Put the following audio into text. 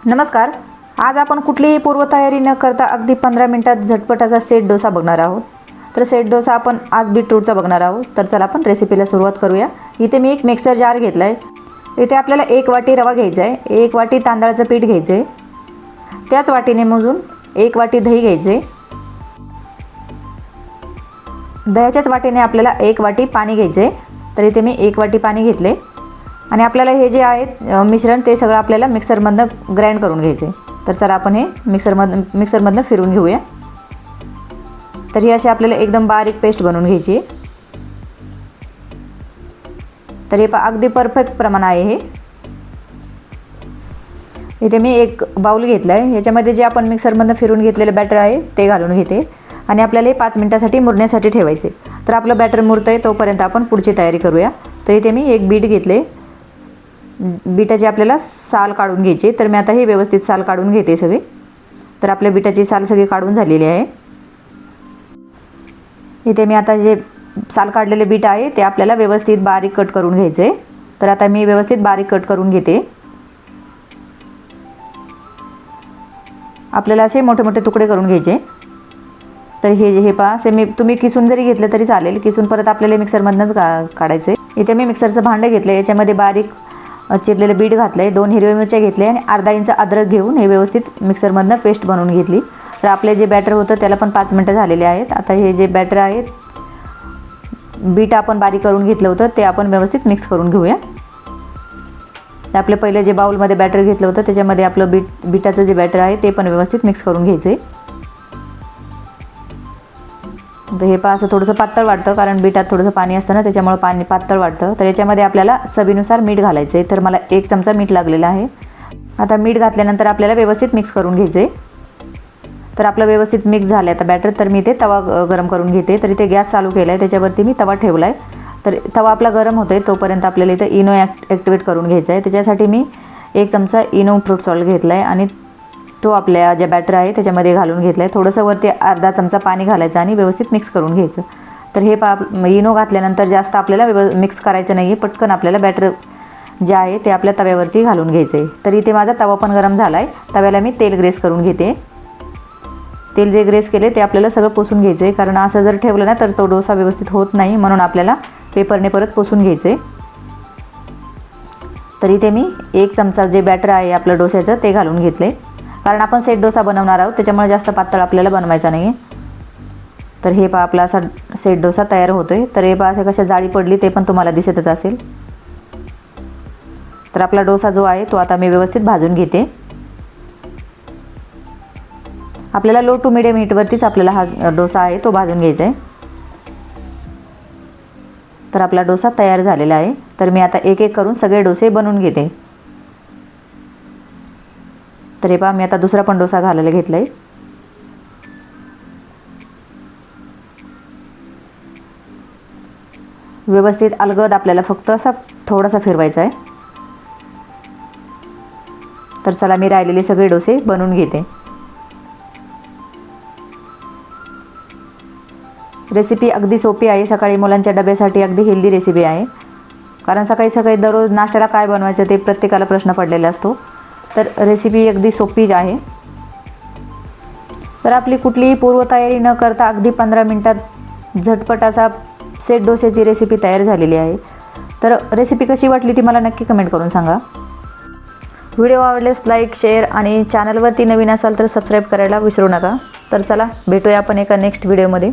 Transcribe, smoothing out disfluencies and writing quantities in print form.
नमस्कार. आज आपण कुठलीही पूर्वतयारी न करता अगदी 15 मिनिटात झटपट असा सेट डोसा बघणार आहोत. तर सेट डोसा आपण आज बीटरूटचा बघणार आहोत. तर चला आपण रेसिपीला सुरुवात करूया. इथे मी एक मिक्सर जार घेतला आहे. इथे आपल्याला 1 वाटी रवा घ्यायचा आहे, 1 वाटी तांदळाचं पीठ घ्यायचं आहे, त्याच वाटीने मोजून 1 वाटी दही घ्यायचे आहे. दह्याच्याच वाटीने आपल्याला 1 वाटी पाणी घ्यायचे आहे. तर इथे मी 1 वाटी पाणी घेतले आणि आपल्याला हे जे आहे मिश्रण ते सगळं आपल्याला मिक्सरमधनं ग्राइंड करून घ्यायचे. तर चला आपण हे मिक्सरमधनं फिरवून घेऊया. तर ही अशी आपल्याला एकदम बारीक पेस्ट बनवून घ्यायची आहे. तर हे अगदी परफेक्ट प्रमाण आहे हे. इथे मी एक बाउल घेतला आहे. ह्याच्यामध्ये जे आपण मिक्सरमधनं फिरवून घेतलेलं बॅटर आहे ते घालून घेते आणि आपल्याला हे 5 मिनिटासाठी मुरण्यासाठी ठेवायचे. तर आपलं बॅटर मुरतं आहे तोपर्यंत आपण पुढची तयारी करूया. तर इथे मी एक बीट घेतले. बीटाची आपल्याला साल काढून घ्यायची. तर मी आता हे व्यवस्थित साल काढून घेते सगळी. तर आपल्या बीटाची साल सगळी काढून झालेली आहे. इथे मी आता जे साल काढलेले बीट आहे ते आपल्याला व्यवस्थित बारीक कट करून घ्यायचे. तर आता मी व्यवस्थित बारीक कट करून घेते. आपल्याला असे मोठे मोठे तुकडे करून घ्यायचे. तर हे पहा असे तुम्ही किसून जरी घेतलं तरी चालेल. किसून परत आपल्याला मिक्सरमधनंच काढायचे. इथे मी मिक्सरचं भांडं घेतलं. याच्यामध्ये बारीक चिरलेलं बीट घातलं, 2 हिरव्या मिरच्या घेतल्या आणि अर्धा इंच अद्रक घेऊन हे व्यवस्थित मिक्सरमधनं पेस्ट बनवून घेतली. तर आपले जे बॅटर होतं त्याला पण 5 मिनिटं झालेले आहेत. आता हे जे बॅटर आहे बीट आपण बारीक करून घेतलं होतं ते आपण व्यवस्थित मिक्स करून घेऊया. आपलं पहिले जे बाउलमध्ये बॅटर घेतलं होतं त्याच्यामध्ये आपलं बीटाचं जे बॅटर आहे ते पण व्यवस्थित मिक्स करून घ्यायचं आहे. तर हे असं थोडंसं पातळ वाटतं कारण बीटात थोडंसं पाणी असतं ना, त्याच्यामुळे पाणी पातळ वाटतं. तर याच्यामध्ये आपल्याला चवीनुसार मीठ घालायचं आहे. तर मला 1 चमचा मीठ लागलेलं आहे. आता मीठ घातल्यानंतर आपल्याला व्यवस्थित मिक्स करून घ्यायचं आहे. तर आपलं व्यवस्थित मिक्स झालं आता बॅटर. तर मी इथे तवा गरम करून घेते. तर इथे गॅस चालू केला आहे, त्याच्यावरती मी तवा ठेवला आहे. तर तवा आपला गरम होतो आहे तोपर्यंत आपल्याला इथं इनो ॲक्टिवेट करून घ्यायचा आहे. त्याच्यासाठी मी 1 चमचा इनो फ्रूट सॉल्ट घेतला आहे आणि तो आपल्या जे बॅटर आहे त्याच्यामध्ये घालून घेतला आहे. थोडंसं वरती अर्धा चमचा पाणी घालायचं आणि व्यवस्थित मिक्स करून घ्यायचं. तर हे इनो घातल्यानंतर जास्त आपल्याला मिक्स करायचं नाही आहे. पटकन आपल्याला बॅटर जे आहे ते आपल्या तव्यावरती घालून घ्यायचं आहे. तर इथे माझा तवा पण गरम झाला आहे. तव्याला मी तेल ग्रेस करून घेते. तेल जे ग्रेस केले ते आपल्याला सगळं पुसून घ्यायचं आहे कारण असं जर ठेवलं ना तर तो डोसा व्यवस्थित होत नाही, म्हणून आपल्याला पेपरने परत पुसून घ्यायचं आहे. तर इथे मी 1 चमचा जे बॅटर आहे आपलं डोस्याचं ते घालून घेतले कारण आपण सेट डोसा बनवणार आहोत त्याच्यामुळे जास्त पातळ आपल्याला बनवायचा नाही आहे. तर हे पहा आपला असा सेट डोसा तयार होतो आहे. तर हे पहा असे कशा जाळी पडली ते पण तुम्हाला दिसतच असेल. तर आपला डोसा जो आहे तो आता मी व्यवस्थित भाजून घेते. आपल्याला लो टू मिडियम हीटवरतीच आपल्याला हा डोसा आहे तो भाजून घ्यायचा आहे. तर आपला डोसा तयार झालेला आहे. तर मी आता एक एक करून सगळे डोसे बनवून घेते. तर हे पहा मी आता दुसरा पण डोसा घालायला घेतला आहे. व्यवस्थित अलगद आपल्याला फक्त असा थोडासा फिरवायचा आहे. तर चला मी राहिलेले सगळे डोसे बनवून घेते. रेसिपी अगदी सोपी आहे. सकाळी मुलांच्या डब्यासाठी अगदी हेल्दी रेसिपी आहे कारण सकाळी सकाळी दररोज नाश्त्याला काय बनवायचं ते प्रत्येकाला प्रश्न पडलेला असतो. तर रेसिपी अगदी सोपीच आहे. तर आपली कुठलीही पूर्वतयारी न करता अगदी 15 मिनिटात झटपट असा सेट डोस्याची रेसिपी तयार झालेली आहे. तर रेसिपी कशी वाटली ती मला नक्की कमेंट करून सांगा. व्हिडिओ आवडल्यास लाईक, शेअर आणि चॅनलवरती नवीन असाल तर सबस्क्राईब करायला विसरू नका. तर चला भेटूया आपण एका नेक्स्ट व्हिडिओमध्ये.